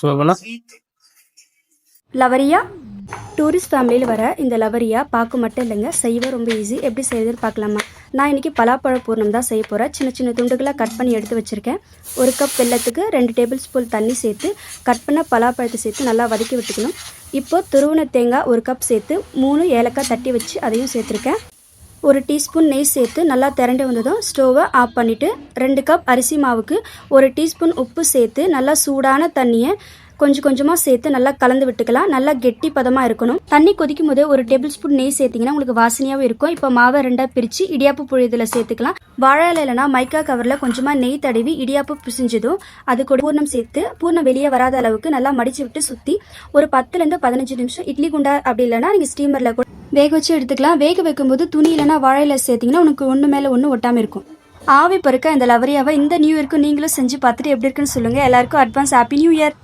சொல்லலாம். லவரியா டூரிஸ்ட் ஃபேமிலியில் வர இந்த லவரியா பார்க்க மட்டும் இல்லைங்க, செய்ய ரொம்ப ஈஸி. எப்படி செய்யுதுன்னு பார்க்கலாமா? நான் இன்றைக்கி பலாப்பழ பூர்ணம் தான் செய்ய போகிறேன். சின்ன சின்ன துண்டுகளாக கட் பண்ணி எடுத்து வச்சுருக்கேன். 1 கப் வெல்லத்துக்கு 2 டேபிள் ஸ்பூன் தண்ணி சேர்த்து கட் பண்ண பலாப்பழத்தை சேர்த்து நல்லா வதக்கி விட்டுக்கணும். இப்போ துருவின தேங்காய் 1 கப் சேர்த்து 3 ஏலக்காய் தட்டி வச்சு அதையும் சேர்த்துருக்கேன். 1 டீஸ்பூன் நெய் சேர்த்து நல்லா திரண்டு வந்ததும் ஸ்டோவை ஆஃப் பண்ணிவிட்டு 2 கப் அரிசி மாவுக்கு 1 டீஸ்பூன் உப்பு சேர்த்து நல்லா சூடான தண்ணியை கொஞ்சம் கொஞ்சமாக சேர்த்து நல்லா கலந்து விட்டுக்கலாம். நல்லா கெட்டி பதமாக இருக்கணும். தண்ணி கொதிக்கும் போது 1 டேபிள் ஸ்பூன் நெய் சேர்த்திங்கன்னா உங்களுக்கு வாசனையாகவும் இருக்கும். இப்போ மாவை 2ஆக பிரித்து இடியாப்பு புழியதில் சேர்த்துக்கலாம். வாழை இலைனா மைக்கா கவரில் கொஞ்சமாக நெய் தடவி இடியாப்பு பிசிஞ்சதும் அது கூட பூர்ணம் சேர்த்து பூர்ணம் வெளியே வராத அளவுக்கு நல்லா மடித்து விட்டு சுற்றி ஒரு 10லேருந்து 15 நிமிஷம் இட்லி குண்டா அப்படி இல்லைனா நீங்கள் ஸ்டீமரில் கூட வேக வச்சு எடுத்துக்கலாம். வேக வைக்கும்போது துணி இல்லைனா வாழை இலை சேர்த்திங்கன்னா உனக்கு ஒன்று மேலே ஒன்று ஒட்டாமல் இருக்கும். ஆவி பறக்க இந்த லவரியாவை இந்த நியூ இயருக்கு நீங்களும் செஞ்சு பார்த்துட்டு எப்படி இருக்குன்னு சொல்லுங்கள். எல்லாருக்கும் அட்வான்ஸ் ஹாப்பி நியூ இயர்.